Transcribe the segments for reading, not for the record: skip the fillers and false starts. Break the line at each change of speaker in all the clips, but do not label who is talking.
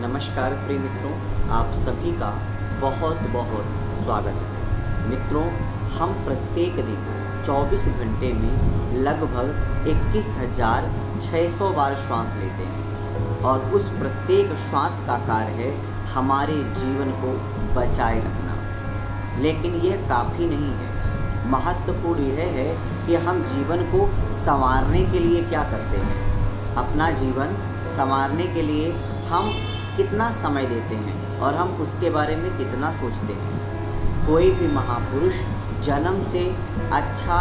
नमस्कार प्रिय मित्रों, आप सभी का बहुत बहुत स्वागत है। मित्रों, हम प्रत्येक दिन 24 घंटे में लगभग 21,600 बार श्वास लेते हैं और उस प्रत्येक श्वास का कार्य है हमारे जीवन को बचाए रखना। लेकिन यह काफ़ी नहीं है। महत्वपूर्ण यह है कि हम जीवन को संवारने के लिए क्या करते हैं। अपना जीवन संवारने के लिए हम कितना समय देते हैं और हम उसके बारे में कितना सोचते हैं। कोई भी महापुरुष जन्म से अच्छा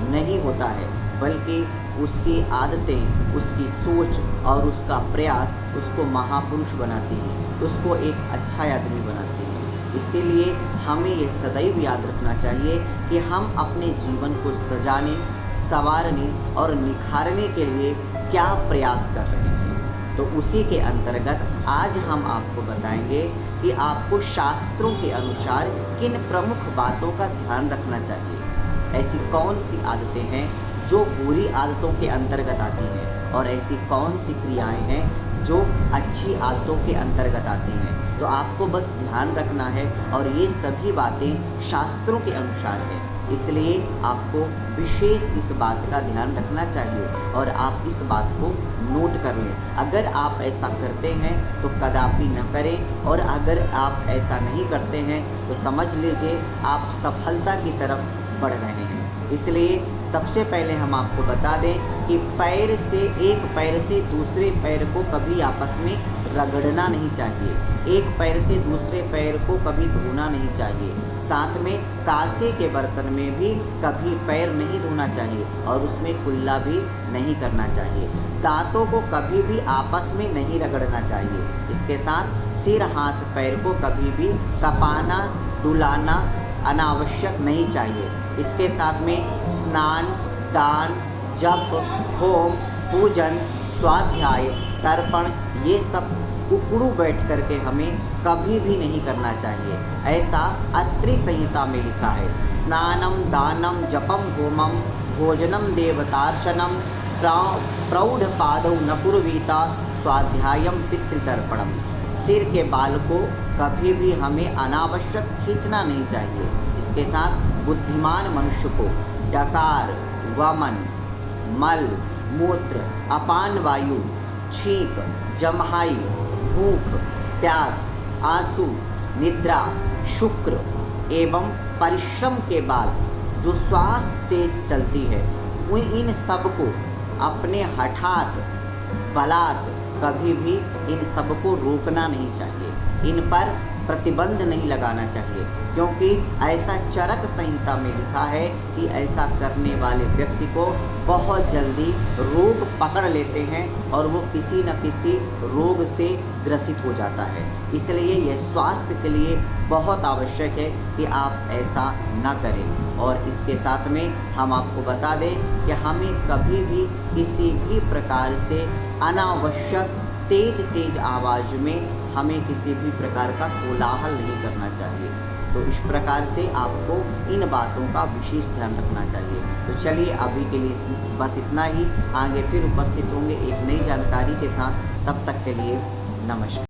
नहीं होता है, बल्कि उसकी आदतें, उसकी सोच और उसका प्रयास उसको महापुरुष बनाती है, उसको एक अच्छा आदमी बनाती है। इसीलिए हमें यह सदैव याद रखना चाहिए कि हम अपने जीवन को सजाने, संवारने और निखारने के लिए क्या प्रयास कर रहे हैं। तो उसी के अंतर्गत आज हम आपको बताएंगे कि आपको शास्त्रों के अनुसार किन प्रमुख बातों का ध्यान रखना चाहिए। ऐसी कौन सी आदतें हैं जो बुरी आदतों के अंतर्गत आती हैं और ऐसी कौन सी क्रियाएं हैं जो अच्छी आदतों के अंतर्गत आती हैं। तो आपको बस ध्यान रखना है और ये सभी बातें शास्त्रों के अनुसार हैं, इसलिए आपको विशेष इस बात का ध्यान रखना चाहिए और आप इस बात को नोट कर लें। अगर आप ऐसा करते हैं तो कदापि न करें, और अगर आप ऐसा नहीं करते हैं तो समझ लीजिए आप सफलता की तरफ बढ़ रहे हैं। इसलिए सबसे पहले हम आपको बता दें कि एक पैर से दूसरे पैर को कभी आपस में रगड़ना नहीं चाहिए। एक पैर से दूसरे पैर को कभी धोना नहीं चाहिए। साथ में कांसे के बर्तन में भी कभी पैर नहीं धोना चाहिए और उसमें कुल्ला भी नहीं करना चाहिए। दांतों को कभी भी आपस में नहीं रगड़ना चाहिए। इसके साथ सिर, हाथ, पैर को कभी भी कपाना, डुलाना अनावश्यक नहीं चाहिए। इसके साथ में स्नान, दान, जप, होम, पूजन, स्वाध्याय, तर्पण, ये सब उकड़ू बैठ करके हमें कभी भी नहीं करना चाहिए। ऐसा अत्रि संहिता में लिखा है। स्नानम, दानम, जपम, होमम, भोजनम, देवतार्चनम, प्रौढ़ पादौ न कुर्वीता, स्वाध्यायम, पितृतर्पणम। सिर के बाल को कभी भी हमें अनावश्यक खींचना नहीं चाहिए। इसके साथ बुद्धिमान मनुष्य को डकार, वमन, मल, मूत्र, अपान वायु, छींक, जम्हाई, भूख, प्यास, आंसू, निद्रा, शुक्र एवं परिश्रम के बाद जो श्वास तेज चलती है, इन सब को अपने हठात बलात् कभी भी इन सब को रोकना नहीं चाहिए। इन पर प्रतिबंध नहीं लगाना चाहिए, क्योंकि ऐसा चरक संहिता में लिखा है कि ऐसा करने वाले व्यक्ति को बहुत जल्दी रोग पकड़ लेते हैं और वो किसी न किसी रोग से ग्रसित हो जाता है। इसलिए यह स्वास्थ्य के लिए बहुत आवश्यक है कि आप ऐसा न करें। और इसके साथ में हम आपको बता दें कि हमें कभी भी किसी भी प्रकार से अनावश्यक तेज आवाज़ में हमें किसी भी प्रकार का कोलाहल नहीं करना चाहिए। तो इस प्रकार से आपको इन बातों का विशेष ध्यान रखना चाहिए। तो चलिए अभी के लिए बस इतना ही। आगे फिर उपस्थित होंगे एक नई जानकारी के साथ। तब तक के लिए नमस्कार।